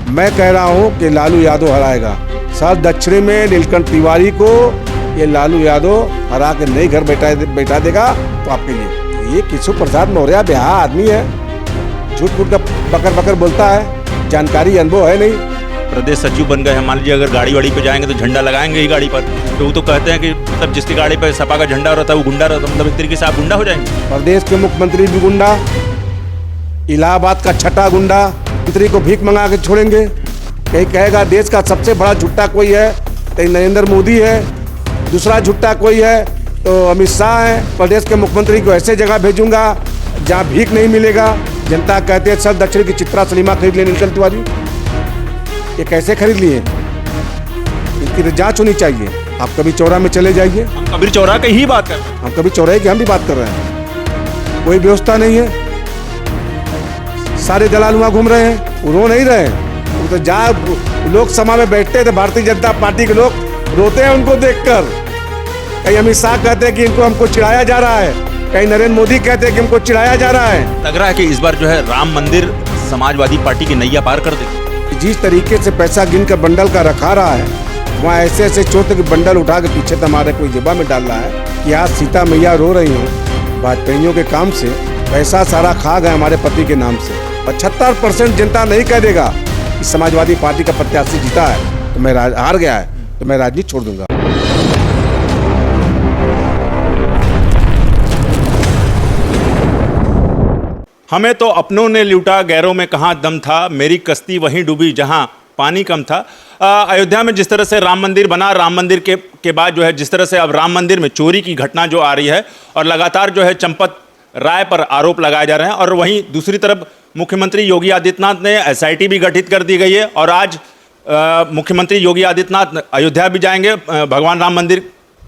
मैं कह रहा हूँ कि लालू यादव हराएगा। सर दक्षिण में नीलकंठ तिवारी को ये लालू यादव हरा के नई घर बैठा देगा। तो आपके लिए ये केशव प्रसाद मौर्य बेहा आदमी है, झूठ फूट का बकर बोलता है, जानकारी अनुभव है नहीं। प्रदेश सचिव बन गए हैं, मान लीजिए अगर गाड़ी वाड़ी पे जाएंगे तो झंडा लगाएंगे ही गाड़ी पर, तो वो तो कहते हैं कि मतलब जिसकी गाड़ी पर सपा का झंडा रहता है वो गुंडा रहता है, मतलब एक तरीके से आप गुंडा हो जाएंगे। प्रदेश के मुख्यमंत्री भी गुंडा, इलाहाबाद का छठा गुंडा, मंत्री को भीख मंगा के छोड़ेंगे। कहीं कहेगा देश का सबसे बड़ा झुट्टा कोई है तो नरेंद्र मोदी है, दूसरा झुट्टा कोई है तो अमित शाह है। प्रदेश के मुख्यमंत्री को ऐसे जगह भेजूंगा जहाँ भीख नहीं मिलेगा। जनता कहते हैं सर दक्षिण की चित्रा सलीमा खरीद लिए नीलकंठ तिवारी, ये कैसे खरीद लिए? इनकी तो जांच होनी चाहिए। आप कभी चौरा में चले जाइए, हम कबीर चौराहा की ही बात कर रहे हैं, हम कभी चौराहे की हम भी बात कर रहे हैं। कोई व्यवस्था नहीं है, सारे दलाल वहाँ घूम रहे हैं, वो रो नहीं रहे। वो तो जहाँ लोकसभा में बैठते थे भारतीय जनता पार्टी के लोग रोते हैं उनको देखकर। कहीं अमित शाह कहते हैं कि इनको हमको चिढ़ाया जा रहा है, कहीं नरेंद्र मोदी कहते हैं कि हमको चिढ़ाया जा रहा है। लग रहा है कि इस बार जो है राम मंदिर समाजवादी पार्टी की नैया पार कर देगी। जिस तरीके से पैसा गिन कर बंडल का रखा रहा है, वहाँ ऐसे ऐसे चोट के बंडल उठा के पीछे हमारे कोई जेबा में डाल रहा है कि आज सीता मैया रो रही हैं वाजपेयियों के काम से, पैसा सारा खा गए हमारे पति के नाम से। 75% जनता नहीं कह देगा कि समाजवादी पार्टी का प्रत्याशी जीता है तो मैं हार गया है तो मैं राजनीति छोड़ दूंगा। हमें तो अपनों ने लूटा, गैरों में कहाँ दम था, मेरी कश्ती वहीं डूबी जहाँ पानी कम था। अयोध्या में जिस तरह से राम मंदिर बना, राम मंदिर के बाद जो है जिस तरह से अब राम मंदिर में चोरी की घटना जो आ रही है और लगातार जो है चंपत राय पर आरोप लगाए जा रहे हैं, और वहीं दूसरी तरफ मुख्यमंत्री योगी आदित्यनाथ ने एसआईटी भी गठित कर दी गई है और आज मुख्यमंत्री योगी आदित्यनाथ अयोध्या भी जाएंगे, भगवान राम मंदिर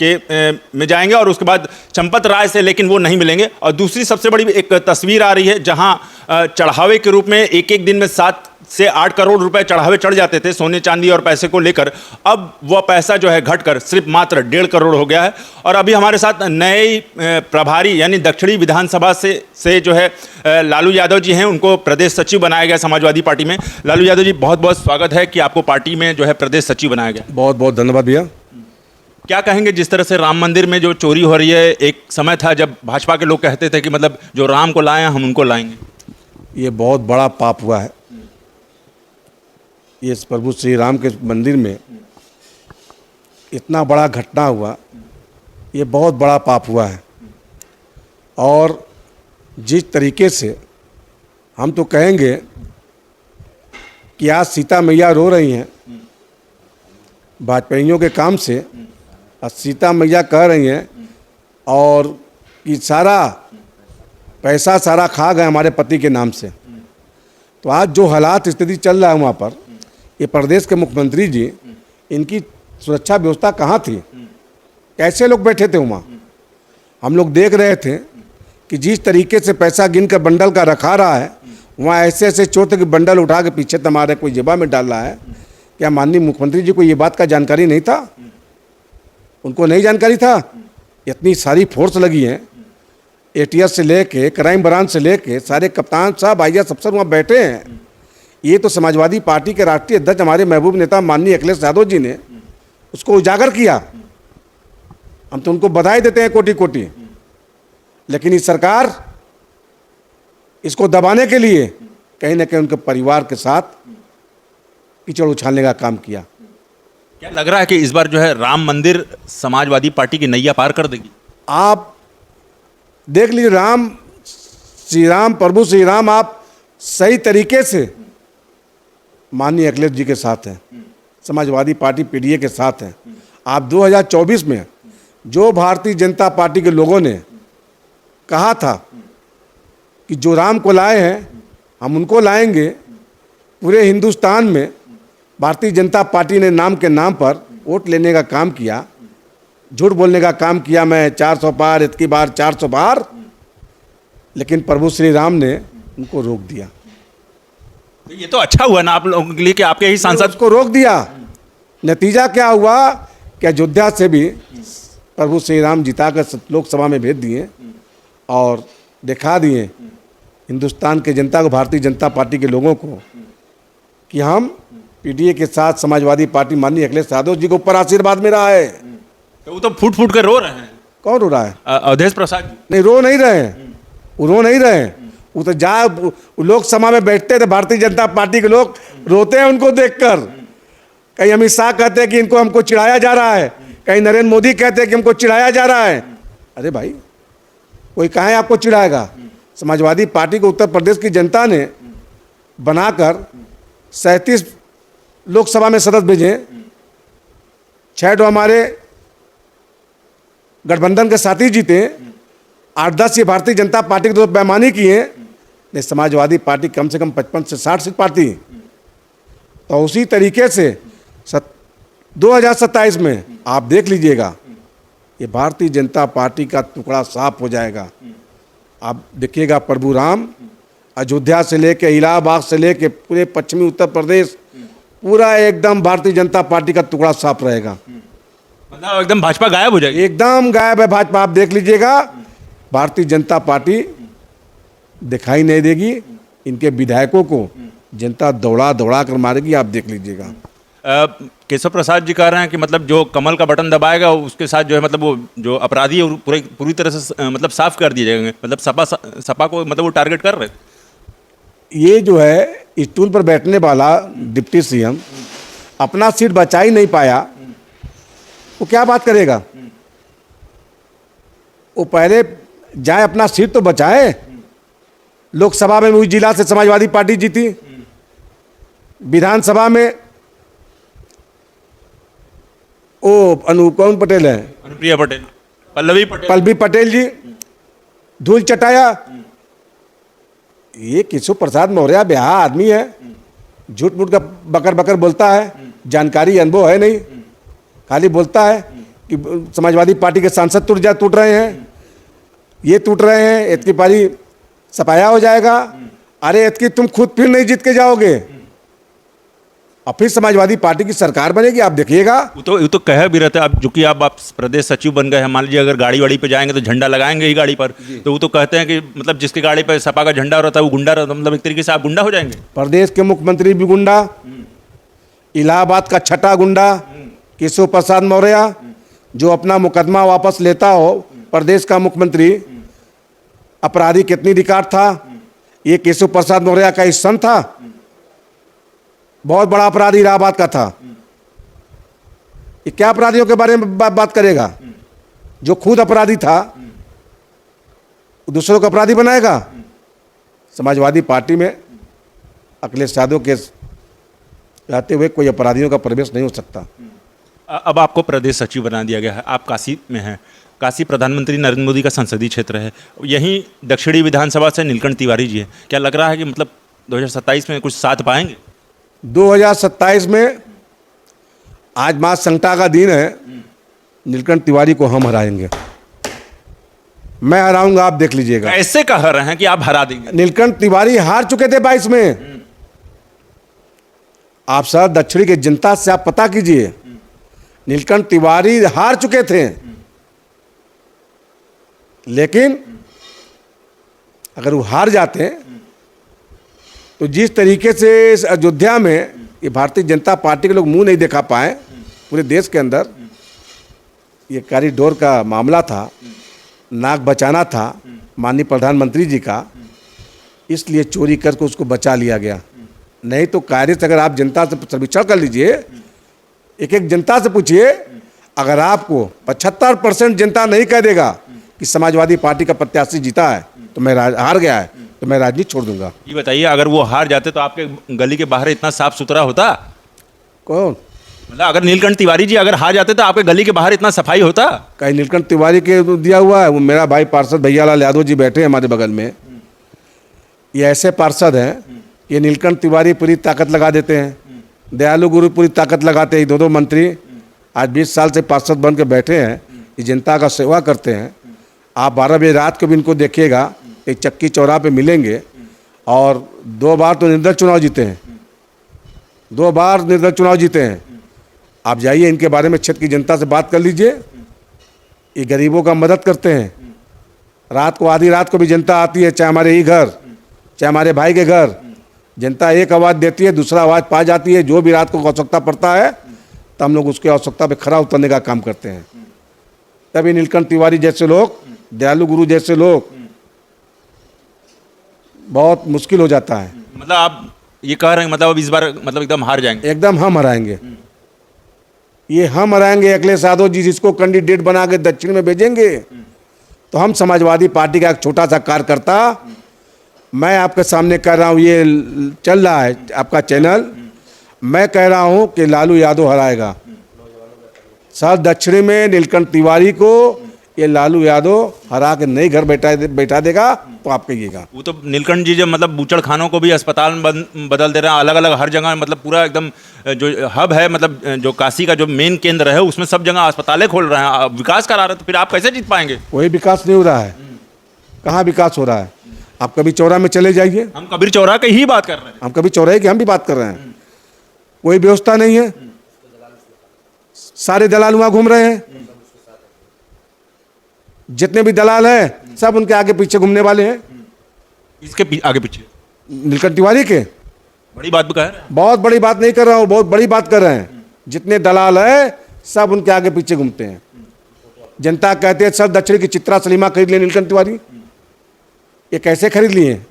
में जाएंगे और उसके बाद चंपत राय से लेकिन वो नहीं मिलेंगे। और दूसरी सबसे बड़ी एक तस्वीर आ रही है जहां चढ़ावे के रूप में एक दिन में 7 से 8 करोड़ रुपए चढ़ावे चढ़ जाते थे सोने चांदी और पैसे को लेकर, अब वह पैसा जो है घटकर सिर्फ मात्र 1.5 करोड़ हो गया है। और अभी हमारे साथ नए प्रभारी यानी दक्षिणी विधानसभा से जो है लालू यादव जी हैं, उनको प्रदेश सचिव बनाया गया समाजवादी पार्टी में। लालू यादव जी, बहुत बहुत स्वागत है कि आपको पार्टी में जो है प्रदेश सचिव बनाया गया। बहुत बहुत धन्यवाद भैया। क्या कहेंगे जिस तरह से राम मंदिर में जो चोरी हो रही है, एक समय था जब भाजपा के लोग कहते थे कि मतलब जो राम को लाए हैं हम उनको लाएंगे, ये बहुत बड़ा पाप हुआ है। ये प्रभु श्री राम के मंदिर में इतना बड़ा घटना हुआ, ये बहुत बड़ा पाप हुआ है। और जिस तरीके से हम तो कहेंगे कि आज सीता मैया रो रही हैं वाजपेयियों के काम से, और सीता मैया कह रही हैं और कि सारा पैसा सारा खा गए हमारे पति के नाम से। तो आज जो हालात स्थिति चल रहा है वहाँ पर, ये प्रदेश के मुख्यमंत्री जी, इनकी सुरक्षा व्यवस्था कहाँ थी? कैसे लोग बैठे थे वहाँ? हम लोग देख रहे थे कि जिस तरीके से पैसा गिन कर बंडल का रखा रहा है, वहाँ ऐसे ऐसे चोट के बंडल उठा के पीछे हमारे कोई जेबा में डाल रहा है। क्या माननीय मुख्यमंत्री जी को ये बात का जानकारी नहीं था? उनको नहीं जानकारी था? इतनी सारी फोर्स लगी है, एटीएस से लेके क्राइम ब्रांच से लेके सारे कप्तान साहब आईएएस अफसर वहाँ बैठे हैं। ये तो समाजवादी पार्टी के राष्ट्रीय अध्यक्ष हमारे महबूब नेता माननीय अखिलेश यादव जी ने उसको उजागर किया। हम तो उनको बधाई देते हैं कोटि कोटि, लेकिन ये सरकार इसको दबाने के लिए कहीं ना कहीं उनके परिवार के साथ कीचड़ उछालने का काम किया। क्या लग रहा है कि इस बार जो है राम मंदिर समाजवादी पार्टी की नैया पार कर देगी? आप देख लीजिए, श्री राम प्रभु श्री राम आप सही तरीके से माननीय अखिलेश जी के साथ हैं, समाजवादी पार्टी पीडीए के साथ हैं। आप 2024 में जो भारतीय जनता पार्टी के लोगों ने कहा था कि जो राम को लाए हैं हम उनको लाएंगे, पूरे हिंदुस्तान में भारतीय जनता पार्टी ने नाम के नाम पर वोट लेने का काम किया, झूठ बोलने का काम किया। मैं 400 पार, इतनी बार 400 पार, लेकिन प्रभु श्री राम ने उनको रोक दिया। ये तो अच्छा हुआ ना आप लोगों के लिए कि आपके ही सांसद को रोक दिया। नतीजा क्या हुआ कि अयोध्या से भी प्रभु श्री राम जिता कर लोकसभा में भेज दिए और दिखा दिए हिंदुस्तान के जनता को, भारतीय जनता पार्टी के लोगों को कि हम पीडीए के साथ समाजवादी पार्टी माननीय अखिलेश यादव जी के ऊपर आशीर्वाद मिला है। तो वो तो फूट फूट कर रो रहे हैं। कौन रो रहा है? अवधेश प्रसाद जी। नहीं, रो नहीं रहे हैं, वो रो नहीं रहे हैं। वो तो लोकसभा में बैठते थे, भारतीय जनता पार्टी के लोग रोते हैं उनको देखकर। कहीं अमित शाह कहते हैं कि इनको हमको चिढ़ाया जा रहा है, कहीं नरेंद्र मोदी कहते हैं कि हमको चिढ़ाया जा रहा है। अरे भाई, कोई कहाँ है आपको चिढ़ाएगा? समाजवादी पार्टी को उत्तर प्रदेश की जनता ने बनाकर 37 लोकसभा में सदस्य भेजे, 6 तो हमारे गठबंधन के साथी जीते, 8-10 ये भारतीय जनता पार्टी की तरफ बेईमानी किए। नहीं, समाजवादी पार्टी कम से कम 55 से 60 सीट पाती। तो उसी तरीके से 2027 में आप देख लीजिएगा, ये भारतीय जनता पार्टी का टुकड़ा साफ हो जाएगा। आप देखिएगा, प्रभु राम अयोध्या से लेके इलाहाबाद से लेके पूरे पश्चिमी उत्तर प्रदेश पूरा एकदम भारतीय जनता पार्टी का टुकड़ा साफ रहेगा। मतलब एकदम भाजपा गायब हो जाएगी। एकदम गायब है भाजपा। आप देख लीजिएगा, भारतीय जनता पार्टी दिखाई नहीं देगी। इनके विधायकों को जनता दौड़ा दौड़ा कर मारेगी, आप देख लीजिएगा। केशव प्रसाद जी कह रहे हैं कि मतलब जो कमल का बटन दबाएगा उसके साथ जो है मतलब वो जो अपराधी है पूरी तरह से मतलब साफ कर दिए जाएंगे। मतलब सपा को मतलब वो टारगेट कर रहे हैं। ये जो है स्टूल पर बैठने वाला डिप्टी सीएम अपना सीट बचा ही नहीं पाया, वो क्या बात करेगा? वो पहले जाए अपना सीट तो बचाए। लोकसभा में उस जिला से समाजवादी पार्टी जीती, विधानसभा में ओ कौन पटेल है, अनुप्रिया पटेल, पल्लवी पटेल जी धूल चटाया। ये केशव प्रसाद मौर्य बेहा आदमी है, झूठ मूठ का बकर बकर बोलता है, जानकारी अनुभव है नहीं, खाली बोलता है कि समाजवादी पार्टी के सांसद टूट रहे हैं, ये टूट रहे हैं, इतकी पारी सफाया हो जाएगा। अरे इतकी तुम खुद फिर नहीं जीत के जाओगे और फिर समाजवादी पार्टी की सरकार बनेगी, आप देखिएगा। वो तो कह भी रहते हैं। अब जो कि आप प्रदेश सचिव बन गए हैं, मान लीजिए अगर गाड़ी वाड़ी पे जाएंगे तो झंडा लगाएंगे ही गाड़ी पर, तो वो तो कहते हैं कि मतलब जिसकी गाड़ी पर सपा का झंडा रहता है वो गुंडा रहता है। मतलब एक तरीके से आप गुंडा हो जाएंगे। प्रदेश के मुख्यमंत्री भी गुंडा, इलाहाबाद का छठा गुंडा केशव प्रसाद मौर्य, जो अपना मुकदमा वापस लेता हो प्रदेश का मुख्यमंत्री। अपराधी कितनी रिकॉर्ड था, ये केशव प्रसाद मौर्य का हिस्सा था। बहुत बड़ा अपराधी इलाहाबाद का था। ये क्या अपराधियों के बारे में बात करेगा? जो खुद अपराधी था दूसरों को अपराधी बनाएगा। समाजवादी पार्टी में अखिलेश यादव के रहते हुए कोई अपराधियों का प्रवेश नहीं हो सकता। अब आपको प्रदेश सचिव बना दिया गया है, आप काशी में हैं। काशी प्रधानमंत्री नरेंद्र मोदी का संसदीय क्षेत्र है। यहीं दक्षिणी विधानसभा से नीलकंठ तिवारी जी है। क्या लग रहा है कि मतलब 2027 में कुछ साथ पाएंगे? 2027 में आज मां संकटा का दिन है, नीलकंठ तिवारी को हम हराएंगे। मैं हराऊंगा, आप देख लीजिएगा। ऐसे कह रहे हैं कि आप हरा देंगे? नीलकंठ तिवारी हार चुके थे 22 में। आप सर दक्षिणी की जनता से आप पता कीजिए, नीलकंठ तिवारी हार चुके थे। लेकिन अगर वो हार जाते तो जिस तरीके से इस अयोध्या में ये भारतीय जनता पार्टी के लोग मुंह नहीं दिखा पाए पूरे देश के अंदर, ये कॉरिडोर का मामला था, नाक बचाना था माननीय प्रधानमंत्री जी का, इसलिए चोरी करके उसको बचा लिया गया। नहीं तो कार्य से अगर आप जनता से सर्वेक्षण कर लीजिए, एक एक जनता से पूछिए, अगर आपको 75% जनता नहीं कह देगा कि समाजवादी पार्टी का प्रत्याशी जीता है तो मैं हार गया है तो मैं राजनीति छोड़ दूंगा। ये बताइए, अगर वो हार जाते तो आपके गली के बाहर इतना साफ सुथरा होता? कौन? मतलब अगर नीलकंठ तिवारी जी अगर हार जाते तो आपके गली के बाहर इतना सफाई होता? कहीं नीलकंठ तिवारी के दिया हुआ है? वो मेरा भाई पार्षद भैयालाल यादव जी बैठे हैं हमारे बगल में। ये ऐसे पार्षद हैं, ये नीलकंठ तिवारी पूरी ताकत लगा देते हैं, दयालु गुरु पूरी ताकत लगाते हैं। 2 मंत्री आज 20 साल से पार्षद बन के बैठे हैं, ये जनता का सेवा करते हैं। आप 12 बजे रात को भी इनको देखिएगा, एक चक्की चौराहे पे मिलेंगे। और 2 बार तो निर्दल चुनाव जीते हैं, 2 बार निर्दल चुनाव जीते हैं। आप जाइए इनके बारे में क्षेत्र की जनता से बात कर लीजिए। ये गरीबों का मदद करते हैं। रात को आधी रात को भी जनता आती है, चाहे हमारे ही घर, चाहे हमारे भाई के घर, जनता एक आवाज़ देती है, दूसरा आवाज़ पा जाती है। जो भी रात को आवश्यकता पड़ता है तो हम लोग उसकी आवश्यकता पे खरा उतरने का काम करते हैं। तभी नीलकंठ तिवारी जैसे लोग, दयालु गुरु जैसे लोग, बहुत मुश्किल हो जाता है। मतलब आप ये कह रहे हैं मतलब अब इस बार मतलब एकदम हार जाएंगे? एकदम हम हराएंगे, ये हम हराएंगे। अखिलेश यादव जी जिसको कैंडिडेट बना के दक्षिण में भेजेंगे, तो हम समाजवादी पार्टी का एक छोटा सा कार्यकर्ता, मैं आपके सामने कह रहा हूँ, ये चल रहा है आपका चैनल, मैं कह रहा हूँ कि लालू यादव हराएगा। सर दक्षिणी में नीलकंठ तिवारी को ये लालू यादव हरा के नई घर बैठा देगा, तो आप कहिएगा। वो तो नीलकंठ जी जब मतलब बूचड़ खानों को भी अस्पताल में बदल दे रहे हैं, अलग अलग हर जगह, मतलब पूरा एकदम जो हब है, मतलब जो काशी का जो मेन केंद्र है उसमें सब जगह अस्पतालें खोल रहे हैं, विकास करा रहे हैं, तो फिर आप कैसे जीत पाएंगे? कोई विकास नहीं हो रहा है। कहाँ विकास हो रहा है? आप कभी चौराहे में चले जाइए, हम कबीर चौराहा की ही बात कर रहे हैं। हम कभी चौराहे की हम भी बात कर रहे हैं। कोई व्यवस्था नहीं है, सारे दलाल वहाँ घूम रहे हैं। जितने भी दलाल हैं सब उनके आगे पीछे घूमने वाले हैं। इसके आगे पीछे नीलकंठ तिवारी के बड़ी बात भी कह रहे हैं। बहुत बड़ी बात नहीं कर रहा हूँ, बहुत बड़ी बात कर रहे हैं। जितने दलाल हैं सब उनके आगे पीछे घूमते हैं। जनता कहते हैं सर दक्षिणी की चित्रा सलीमा खरीद लिए नीलकंठ तिवारी, ये कैसे खरीद लिए?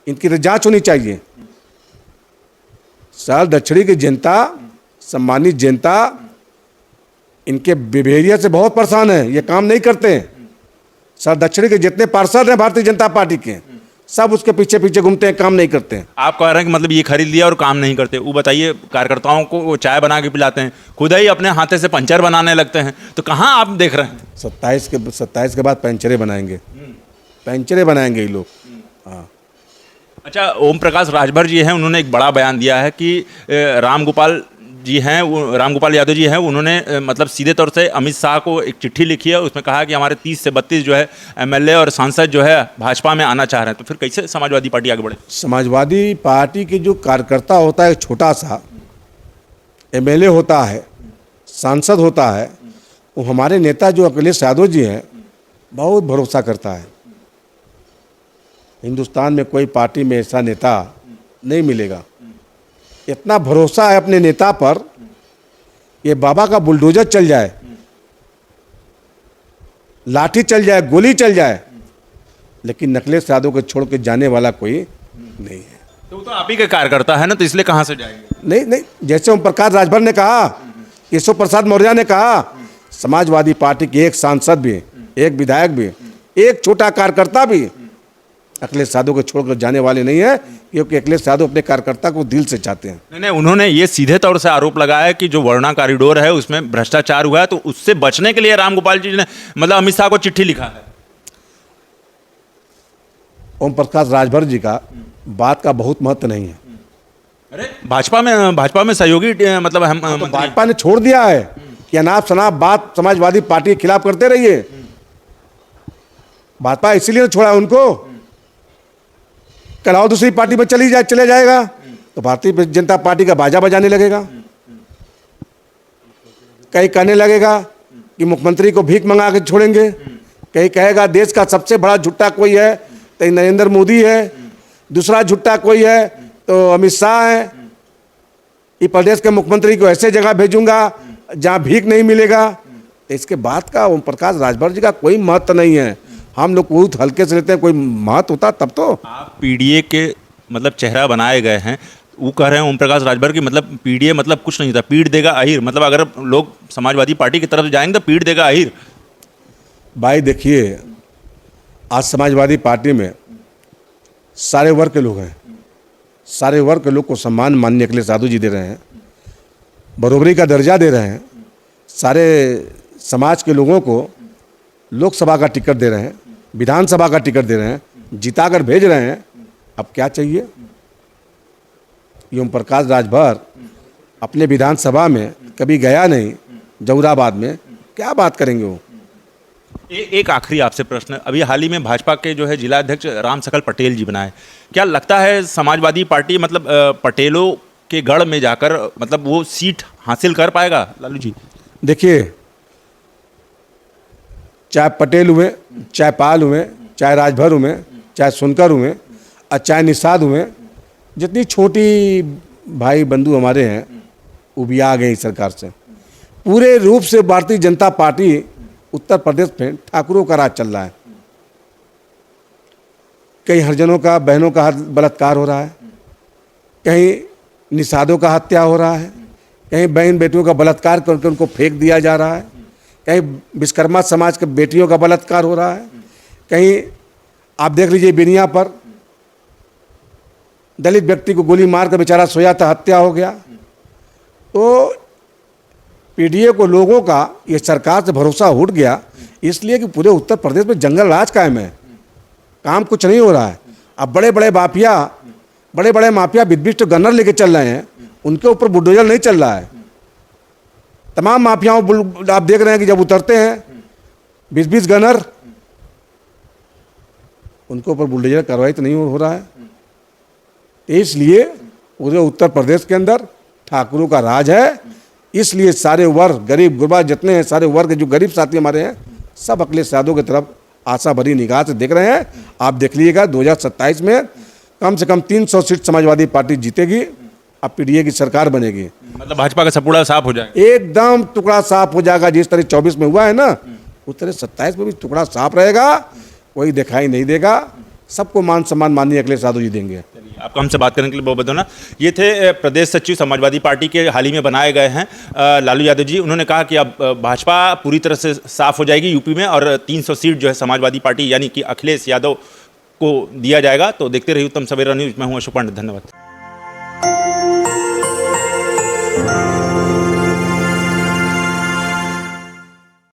इनकी तो जांच होनी चाहिए। सर दक्षिणी की जनता, सम्मानित जनता, इनके बिहेवियर से बहुत परेशान है, ये काम नहीं करते हैं। सर दक्षिणी के जितने पार्षद हैं भारतीय जनता पार्टी के, सब उसके पीछे पीछे घूमते हैं, काम नहीं करते हैं। आप कह रहे हैं कि मतलब ये खरीद लिया और काम नहीं करते। वो बताइए, कार्यकर्ताओं को वो चाय बना के पिलाते हैं, खुद ही अपने हाथे से पंचर बनाने लगते हैं, तो कहाँ आप देख रहे हैं? 27 के बाद पंचरे बनाएंगे, पंचरे बनाएंगे ये लोग। हाँ। अच्छा, ओम प्रकाश राजभर जी हैं, उन्होंने एक बड़ा बयान दिया है कि रामगोपाल जी हैं, वो रामगोपाल यादव जी हैं, उन्होंने मतलब सीधे तौर से अमित शाह को एक चिट्ठी लिखी है, उसमें कहा कि हमारे 30 से 32 जो है एमएलए और सांसद जो है भाजपा में आना चाह रहे हैं। तो फिर कैसे समाजवादी पार्टी आगे बढ़े? समाजवादी पार्टी के जो कार्यकर्ता होता है, छोटा सा एमएलए होता है, सांसद होता है, वो हमारे नेता जो अखिलेश यादव जी हैं बहुत भरोसा करता है। हिंदुस्तान में कोई पार्टी में ऐसा नेता नहीं मिलेगा, इतना भरोसा है अपने नेता पर। ये बाबा का बुलडोजर चल जाए, लाठी चल जाए, गोली चल जाए, लेकिन अखिलेश यादव को छोड़ के जाने वाला कोई नहीं है। तो वो तो आप ही के कार्यकर्ता है ना, तो इसलिए कहाँ से जाएंगे? नहीं नहीं, जैसे ओम प्रकाश राजभर ने कहा, केशव प्रसाद मौर्य ने कहा, समाजवादी पार्टी के एक सांसद भी, एक विधायक भी, एक छोटा कार्यकर्ता भी अखिलेश यादव को छोड़कर जाने वाले नहीं है, क्योंकि अखिलेश यादव अपने कार्यकर्ता को दिल से चाहते हैं। नहीं, उन्होंने ये सीधे तौर से आरोप लगाया है कि जो वर्णा कॉरिडोर है उसमें भ्रष्टाचार हुआ है, तो उससे बचने के लिए रामगोपाल जी ने मतलब अमित शाह को चिट्ठी लिखा है। ओम प्रकाश राजभर जी का बात का बहुत महत्व नहीं है। अरे भाजपा में सहयोगी मतलब हम तो भाजपा ने छोड़ दिया है कि अनाप शनाप बात समाजवादी पार्टी के खिलाफ करते रहिए। भाजपा इसीलिए छोड़ा है उनको, कल और दूसरी पार्टी में चले जाएगा तो भारतीय जनता पार्टी का बाजा बजाने लगेगा। कहीं कहने लगेगा कि मुख्यमंत्री को भीख मंगा के छोड़ेंगे, कहीं कहेगा देश का सबसे बड़ा झुट्टा कोई है तो नरेंद्र मोदी है, दूसरा झुट्टा कोई है तो अमित शाह है। ये प्रदेश के मुख्यमंत्री को ऐसे जगह भेजूंगा जहां भीख नहीं मिलेगा। तो इसके बाद का ओम प्रकाश राजभर जी का कोई महत्व नहीं है। हम लोग बहुत हल्के से लेते हैं, कोई महत्व होता तब तो। आप पीडीए के मतलब चेहरा बनाए गए हैं, वो कह रहे हैं ओम प्रकाश राजभर की मतलब पीडीए मतलब कुछ नहीं था, पीट देगा अहिर। मतलब अगर लोग समाजवादी पार्टी की तरफ जाएंगे तो पीट देगा अहिर। भाई देखिए, आज समाजवादी पार्टी में सारे वर्ग के लोग हैं, सारे वर्ग के लोग को सम्मान माननीय अखिलेश यादव जी दे रहे हैं, बराबरी का दर्जा दे रहे हैं, सारे समाज के लोगों को लोकसभा का टिकट दे रहे हैं, विधानसभा का टिकट दे रहे हैं, जिताकर भेज रहे हैं। अब क्या चाहिए? ओम प्रकाश राजभर अपने विधानसभा में कभी गया नहीं, जौराबाद में, क्या बात करेंगे वो? एक आखिरी आपसे प्रश्न, अभी हाल ही में भाजपा के जो है जिला अध्यक्ष राम सकल पटेल जी बनाए, क्या लगता है समाजवादी पार्टी मतलब पटेलों के गढ़ में जाकर मतलब वो सीट हासिल कर पाएगा लालू जी? देखिए, चाहे पटेल हुए, चाहे पाल हुए, चाहे राजभर हुए, चाहे सुनकर हुए और चाहे निषाद हुए, जितनी छोटी भाई बंधु हमारे हैं वो भी आ गए इस सरकार से। पूरे रूप से भारतीय जनता पार्टी उत्तर प्रदेश में ठाकुरों का राज चल रहा है। कहीं हरिजनों का, बहनों का बलात्कार हो रहा है, कहीं निषादों का हत्या हो रहा है, कहीं बहन बेटियों का बलात्कार करके उनको फेंक दिया जा रहा है, कहीं विश्वकर्मा समाज के बेटियों का बलात्कार हो रहा है, कहीं आप देख लीजिए बिनिया पर दलित व्यक्ति को गोली मार कर बेचारा सोया था, हत्या हो गया। तो पीडीए को लोगों का ये सरकार से भरोसा उठ गया, इसलिए कि पूरे उत्तर प्रदेश में जंगल राज कायम है, काम कुछ नहीं हो रहा है। अब बड़े बड़े माफिया विध्वस्त गनर लेके चल रहे हैं, उनके ऊपर बुलडोजर नहीं चल रहा है। तमाम माफियाओं आप देख रहे हैं कि जब उतरते हैं 20-20 गनर, उनके ऊपर बुलडोजर कार्रवाई तो नहीं हो रहा है। इसलिए पूरे उत्तर प्रदेश के अंदर ठाकुरों का राज है। इसलिए सारे वर्ग, गरीब गुरबा जितने हैं, सारे वर्ग जो गरीब साथी हमारे हैं, सब अखिलेश यादव की तरफ आशा भरी निगाह से देख रहे हैं। आप देख लीजिएगा 2027 में कम से कम 300 सीट समाजवादी पार्टी जीतेगी, अब पीडीए की सरकार बनेगी। मतलब भाजपा का सपूड़ा साफ हो जाएगा, एकदम टुकड़ा साफ हो जाएगा। जिस तरह 24 में हुआ है ना, उस तरह 27 में भी टुकड़ा साफ रहेगा, कोई दिखाई नहीं देगा। सबको मान सम्मान माननीय अखिलेश यादव जी देंगे। आपको हमसे बात करने के लिए बहुत बहुत धन्यवाद। ये थे प्रदेश सचिव समाजवादी पार्टी के, हाल ही में बनाए गए हैं लालू यादव जी। उन्होंने कहा कि अब भाजपा पूरी तरह से साफ हो जाएगी यूपी में और 300 सीट जो है समाजवादी पार्टी यानी कि अखिलेश यादव को दिया जाएगा। तो देखते रहिए उत्तम सवेरा न्यूज़। मैं हूं अशोक पांडे, धन्यवाद।